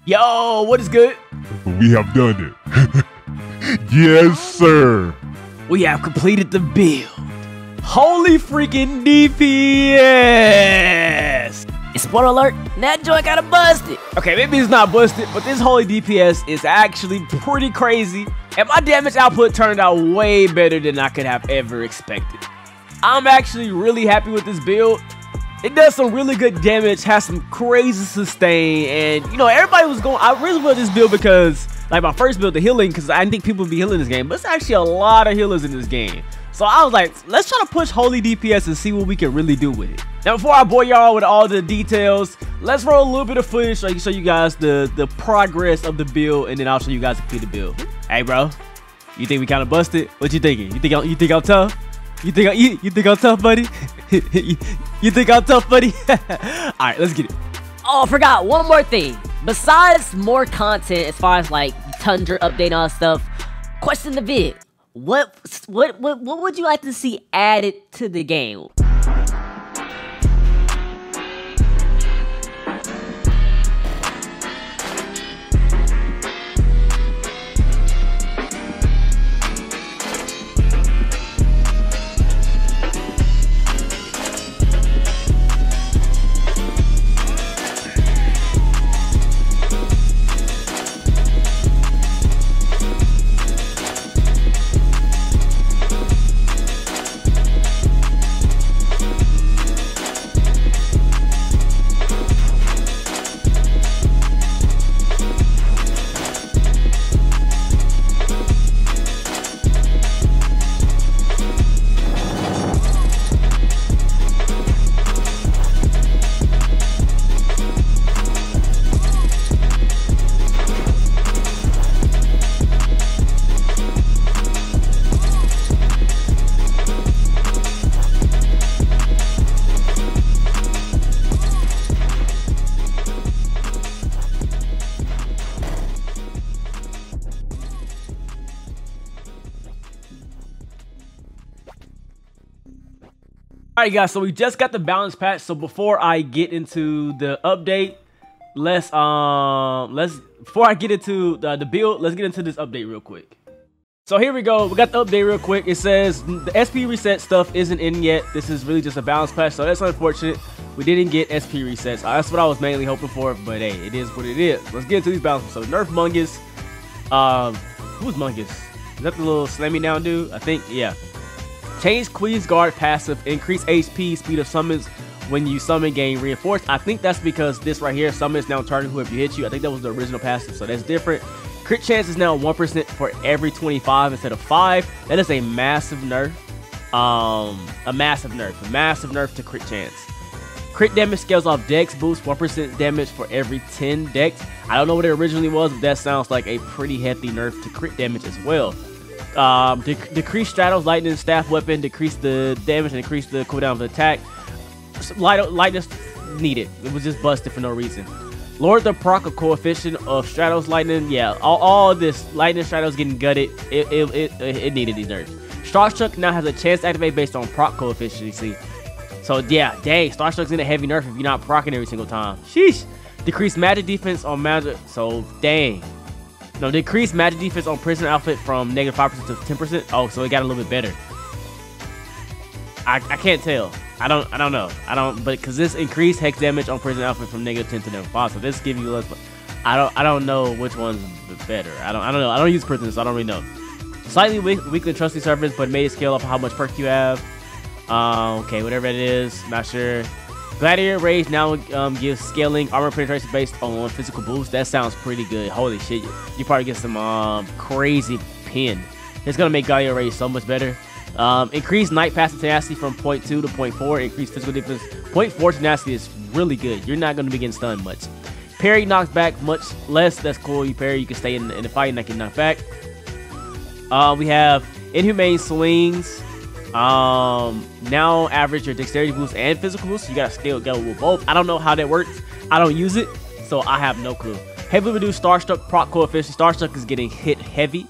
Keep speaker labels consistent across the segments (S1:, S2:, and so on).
S1: Yo, what is good?
S2: We have done it. Yes, sir.
S1: We have completed the build. Holy freaking DPS!
S3: And spoiler alert, that joint got busted.
S1: Okay, maybe it's not busted, but this holy DPS is actually pretty crazy. And my damage output turned out way better than I could have ever expected. I'm actually really happy with this build. It does some really good damage, has some crazy sustain, and you know, everybody was going, I really love this build because, like my first build, the healing, because I didn't think people would be healing this game, but it's actually a lot of healers in this game. So I was like, let's try to push holy DPS and see what we can really do with it. Now, before I bore y'all with all the details, let's roll a little bit of footage so I can show you guys the progress of the build, and then I'll show you guys the build. Hey, bro, you think we kind of busted? What you thinking? You think I'm tough? You think I'm tough, buddy? You think I'm tough, buddy? Alright, let's get it.
S3: Oh, I forgot one more thing. Besides more content as far as like Tundra update and all that stuff, question the vid. What would you like to see added to the game?
S1: Alright guys, so we just got the balance patch. So before I get into the update, before I get into the build, let's get into this update real quick. So here we go, we got the update real quick. It says the SP reset stuff isn't in yet. This is really just a balance patch, so that's unfortunate. We didn't get SP resets. That's what I was mainly hoping for, but hey, it is what it is. Let's get into these balances. So nerf Mungus. Who's Mungus? Is that the little slammy down dude? I think, yeah. Change Queen's Guard passive, increase HP, speed of summons when you summon, gain reinforced. I think that's because this right here, summons now target whoever you hit you. I think that was the original passive, so that's different. Crit chance is now 1% for every 25 instead of 5. That is a massive nerf. A massive nerf to crit chance. Crit damage scales off dex, boost 1% damage for every 10 dex. I don't know what it originally was, but that sounds like a pretty hefty nerf to crit damage as well. Decrease Stratos Lightning Staff Weapon, decrease the damage and increase the cooldown of the attack. Lightness needed. It was just busted for no reason. Lower the proc coefficient of Stratos Lightning. Yeah, all this Lightning Stratos getting gutted. It needed these nerfs. Starstruck now has a chance to activate based on proc coefficient. You see. So yeah, dang, Starstruck's in a heavy nerf if you're not proccing every single time. Sheesh. Decrease magic defense on magic. So dang. No, decrease magic defense on prisoner outfit from -5% to 10%. Oh, so it got a little bit better. I can't tell. I don't know. But because this increased hex damage on prisoner outfit from -10 to -5, so this give you less. I don't know which one's better. I don't know. I don't use prisoners, so I don't really know. Slightly weaker than trusty servants, but made it scale off of how much perk you have. Okay, whatever it is, not sure. Gladiator Rage now gives scaling armor penetration based on physical boost. That sounds pretty good. Holy shit. You probably get some crazy pin. It's going to make Gladiator Rage so much better. Increase Night Passive Tenacity from 0.2 to 0.4. Increase physical defense. 0.4 Tenacity is really good. You're not going to be getting stunned much. Parry knocks back much less. That's cool. You parry, you can stay in the fight and not get knocked back. We have Inhumane Slings. Now average your dexterity boost and physical boost. You gotta scale go with both. I don't know how that works. I don't use it, so I have no clue. Heavily reduced Starstruck proc coefficient. Starstruck is getting hit heavy.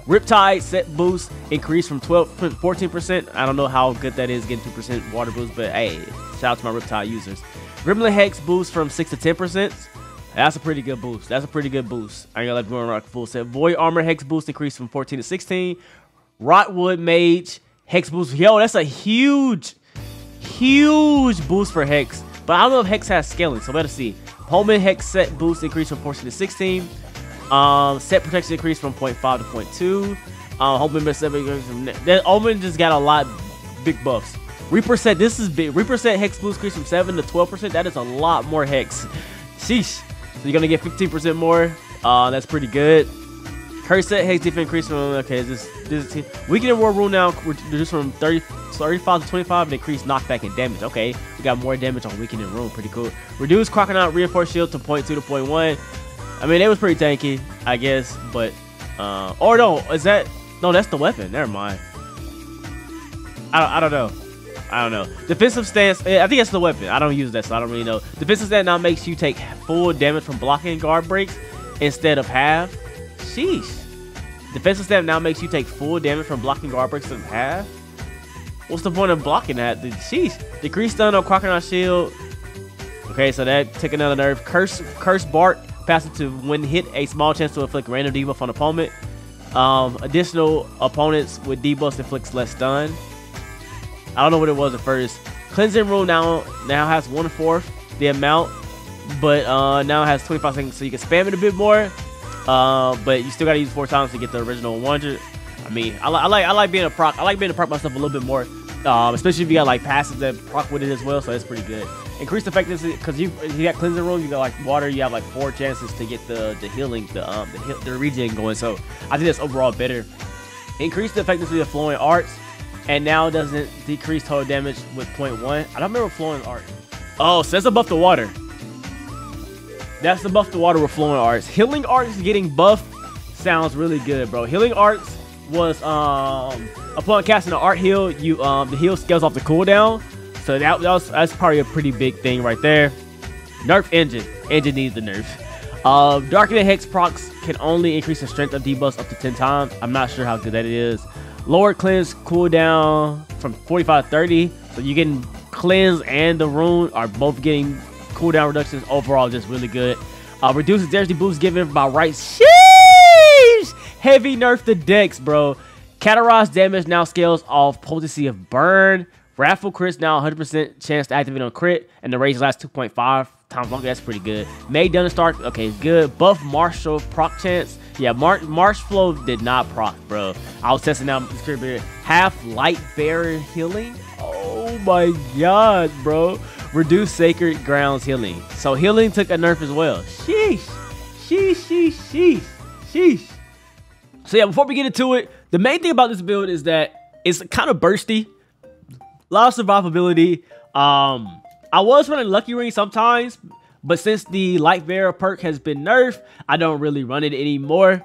S1: Riptide set boost increased from 14%. I don't know how good that is, getting 2% water boost, but hey, shout out to my Riptide users. Gremlin Hex boost from 6 to 10%. That's a pretty good boost. That's a pretty good boost. I ain't gonna let you rock full set. Void Armor Hex boost increased from 14 to 16. Rotwood Mage Hex boost. Yo, that's a huge boost for Hex. But I don't know if Hex has scaling, so better see. Holman Hex set boost increased from 14 to 16. Set protection increased from 0.5 to 0.2. Holman set Omen just got a lot big buffs. Reaper set, this is big. Reaper set Hex boost increased from 7 to 12%. That is a lot more Hex. Sheesh. So you're gonna get 15% more. That's pretty good. Curse set Hex defense increased from this weaken and war rule now reduced from 35 to 25 and increase knockback and damage. Okay, we got more damage on weaken and rune. Pretty cool. Reduce Crocodile reinforced shield to 0.2 to 0.1. I mean, it was pretty tanky, I guess, but or no, is that no? That's the weapon. Never mind. I don't know. I don't know. Defensive stance, I think that's the weapon. I don't use that, so I don't really know. Defensive stance now makes you take full damage from blocking guard breaks instead of half. Sheesh. Defensive stance now makes you take full damage from blocking guard breaks instead of half. What's the point of blocking that? Sheesh. Decrease stun on Crocodile shield. Okay, so that take another nerf. Curse Bark passes to when hit a small chance to inflict random debuff on opponent. Additional opponents with debuffs inflicts less stun. I don't know what it was at first. Cleansing rule now has 1/4 the amount, but now it has 25 seconds, so you can spam it a bit more. But you still gotta use 4 times to get the original 100. I mean, I like being a proc. I like being a proc myself a little bit more, especially if you got like passives that proc with it as well. So that's pretty good. Increased effectiveness because you got cleansing rule. You got like water. You have like 4 chances to get the healing, the regen going. So I think that's overall better. Increased the effectiveness of flowing arts. And now it doesn't decrease total damage with 0.1. I don't remember flowing art. Oh, so that's a buff to water. That's the buff to water with flowing arts. Healing arts getting buffed sounds really good, bro. Healing arts was upon casting an art heal, you the heal scales off the cooldown. So that's probably a pretty big thing right there. Nerf engine. Engine needs the nerf. Darkening Hex procs can only increase the strength of debuffs up to 10 times. I'm not sure how good that is. Lower cleanse cooldown from 45 to 30. So you're getting cleanse and the rune are both getting cooldown reductions. Overall, just really good. Reduces dexterity boost given by right. Sheesh! Heavy nerf to dex, bro. Categorize damage now scales off potency of burn. Wrathful crits now 100% chance to activate on crit. And the range lasts 2.5 times longer. That's pretty good. May Dunstark. Okay, good. Buff Marshall proc chance. Yeah, Marsh Flow did not proc, bro. I was testing out this half light bearer healing. Oh my god, bro. Reduce sacred grounds healing. So healing took a nerf as well. Sheesh. Sheesh. So yeah, before we get into it, the main thing about this build is that it's kind of bursty. A lot of survivability. I was running Lucky Ring sometimes, but since the Light Bearer perk has been nerfed, I don't really run it anymore.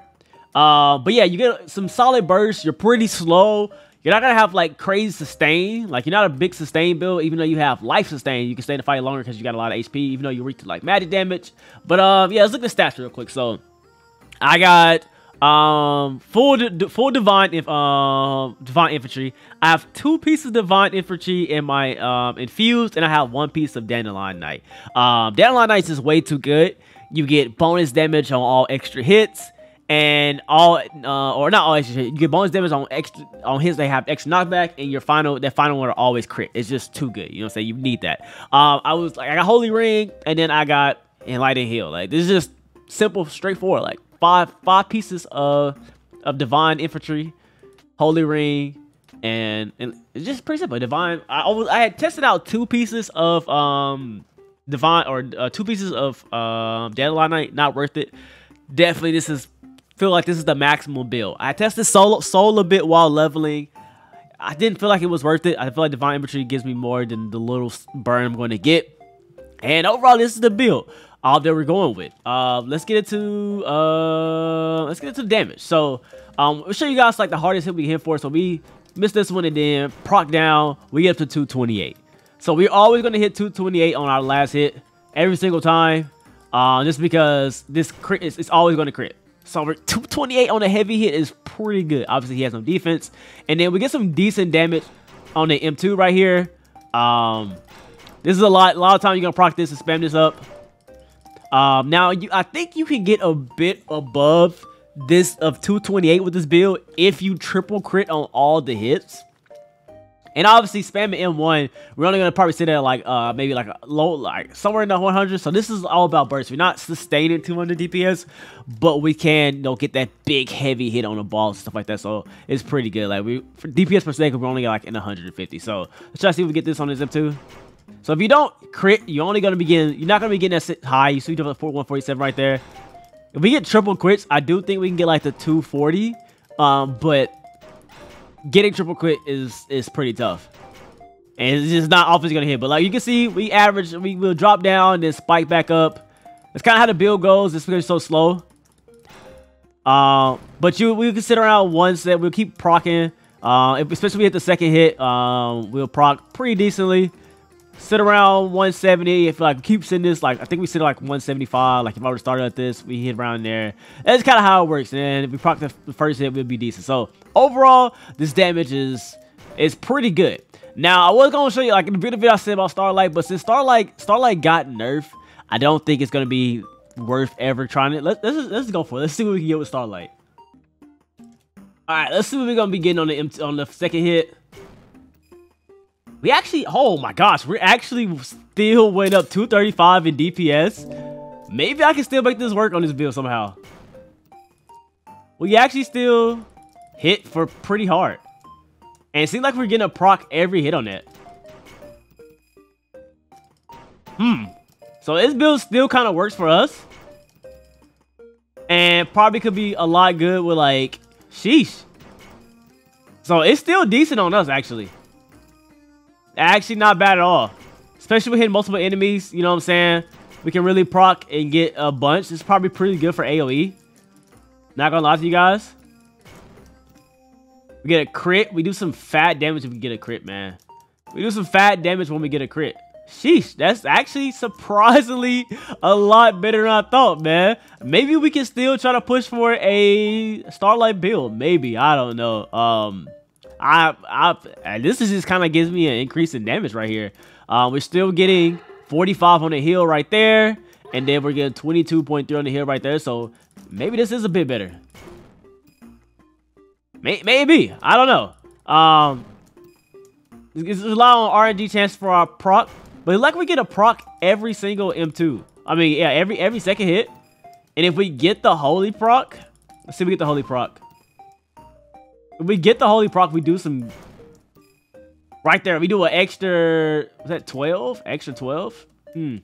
S1: But yeah, you get some solid bursts. You're pretty slow. You're not going to have like crazy sustain. Like you're not a big sustain build, even though you have life sustain. You can stay in the fight longer because you got a lot of HP, even though you reach like magic damage. But yeah, let's look at the stats real quick. So I got full divine infantry. I have 2 pieces of divine infantry in my infused, and I have 1 piece of dandelion knight. Dandelion knights is way too good. You get bonus damage on all extra hits, and all or not all extra hits. You get bonus damage on hits they have extra knockback, and your final one are always crit. It's just too good. You know what I'm saying? You need that. I got Holy Ring, and then I got Enlighten Heal. Like this is just simple, straightforward. Like five pieces of divine infantry, Holy Ring, and it's just pretty simple. Divine. I had tested out 2 pieces of divine or 2 pieces of Dandelion Knight. Not worth it. Definitely, feel like this is the maximum build. I tested soul a bit while leveling. I didn't feel like it was worth it. I feel like divine infantry gives me more than the little burn I'm going to get. And overall, this is the build that we're going with. Let's get into the damage. So we'll show you guys like the hardest hit we can hit for. So we missed this one and then proc down. We get up to 228. So we're always going to hit 228 on our last hit every single time. Just because this crit it's always going to crit. So we're 228 on a heavy hit is pretty good. Obviously he has some defense, and then we get some decent damage on the M2 right here. This is a lot of time you're gonna proc this and spam this up. Now I think you can get a bit above this of 228 with this build if you triple crit on all the hits. And obviously spamming M1, we're only gonna probably sit at like maybe like a low, like somewhere in the 100. So this is all about burst. We're not sustaining 200 DPS, but we can, you know, get that big heavy hit on the ball and stuff like that. So it's pretty good. Like for DPS per second, we're only like in 150. So let's try to see if we get this on this M2. So if you don't crit, you're only gonna be getting, you're not gonna be getting that high. You see, you have 147 right there. If we get triple crits, I do think we can get like the 240. But getting triple crit is pretty tough, and it's just not often gonna hit. But like you can see, we average, we will drop down and then spike back up. That's kind of how the build goes. It's because it's so slow. But we can sit around one set. We'll keep procking. Especially if we hit the second hit, we'll proc pretty decently. Sit around 170. If like keep sitting this, like I think we sit at like 175. Like if I were to start at this, we hit around there. That's kind of how it works. And if we proc the first hit, we'll be decent. So overall, this damage is pretty good. Now I was gonna show you like in the video I said about Starlight, but since Starlight got nerfed, I don't think it's gonna be worth ever trying it. Let's go for it. Let's see what we can get with Starlight. All right, let's see what we're gonna be getting on the second hit. We actually, oh my gosh, we're actually still went up 235 in DPS. Maybe I can still make this work on this build somehow. We actually still hit for pretty hard. And it seems like we're getting a proc every hit on that. So this build still kind of works for us. And probably could be a lot good with like, sheesh. So it's still decent on us actually. Actually not bad at all. Especially with hitting multiple enemies, you know what I'm saying? We can really proc and get a bunch. It's probably pretty good for AoE. Not gonna lie to you guys. We get a crit. We do some fat damage if we get a crit, man. We do some fat damage when we get a crit. Sheesh, that's actually surprisingly a lot better than I thought, man. Maybe we can still try to push for a Starlight build. Maybe, I don't know. This is just kind of gives me an increase in damage right here. We're still getting 45 on the heal right there, and then we're getting 22.3 on the heal right there. So maybe this is a bit better. Maybe, I don't know. It's a lot on RNG chance for our proc, but like we get a proc every single M2. I mean, yeah, every second hit. And if we get the holy proc, let's see if we get the holy proc. If we get the holy proc, we do some right there. We do an extra, was that 12? Extra 12? All right,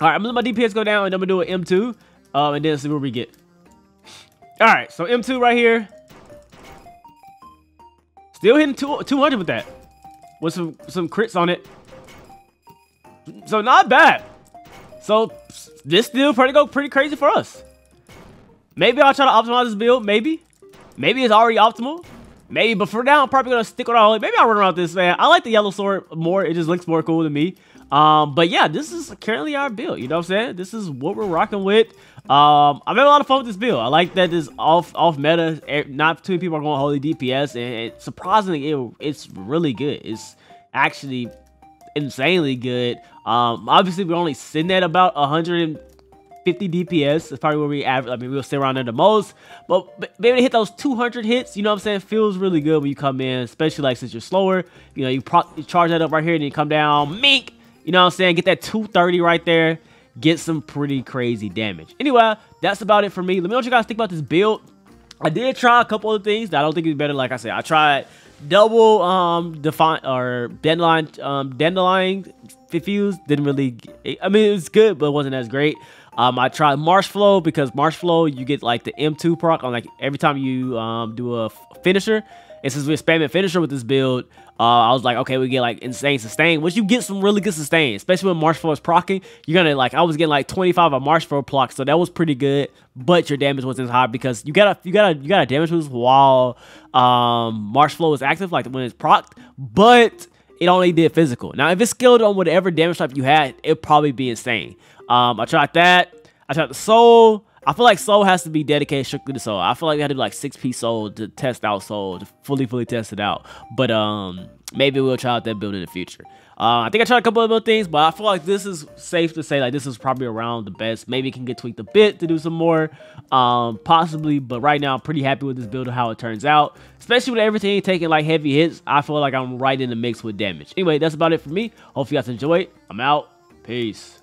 S1: I'm gonna let my DPS go down and I'm gonna do an M2. And then see where we get. All right, so M2 right here. Still hitting 200 with that. With some crits on it. So not bad. So this still go pretty crazy for us. Maybe I'll try to optimize this build, maybe. Maybe it's already optimal. Maybe, but for now, I'm probably going to stick with all. Maybe I'll run around this, man. I like the yellow sword more. It just looks more cool to me. But yeah, this is currently our build. You know what I'm saying? This is what we're rocking with. I'm having a lot of fun with this build. I like that this off meta. Not too many people are going holy DPS. And surprisingly, it's really good. It's actually insanely good. Obviously, we're only sitting at about 150 DPS. That's probably where we average. I mean, we'll stay around there the most, but being able to hit those 200 hits, you know what I'm saying, feels really good when you come in, especially like since you're slower. You know, you charge that up right here, and then you come down, mink. You know what I'm saying? Get that 230 right there. Get some pretty crazy damage. Anyway, that's about it for me. Let me know what you guys think about this build. I did try a couple of things that I don't think is better. Like I said, I tried double define or dandelion fuse. Didn't really. I mean, it was good, but it wasn't as great. I tried Marsh Flow because Marsh Flow, you get like the M2 proc on like every time you do a finisher. And since we're spamming finisher with this build, I was like, okay, we get like insane sustain, which you get some really good sustain, especially when Marsh Flow is proccing. You're gonna like, I was getting like 25 of Marsh Flow proc, so that was pretty good. But your damage wasn't as high because you got a damage boost while Marsh Flow is active, like when it's procced, but it only did physical. Now, if it's skilled on whatever damage type you had, it'd probably be insane. I tried that. I tried the soul. I feel like Soul has to be dedicated strictly to Soul. I feel like we had to do like 6P Soul to test out Soul, to fully test it out. But maybe we'll try out that build in the future. I think I tried a couple of other things, but I feel like this is safe to say like this is probably around the best. Maybe it can get tweaked a bit to do some more, possibly. But right now, I'm pretty happy with this build and how it turns out. Especially with everything taking like heavy hits, I feel like I'm right in the mix with damage. Anyway, that's about it for me. Hope you guys enjoyed. I'm out. Peace.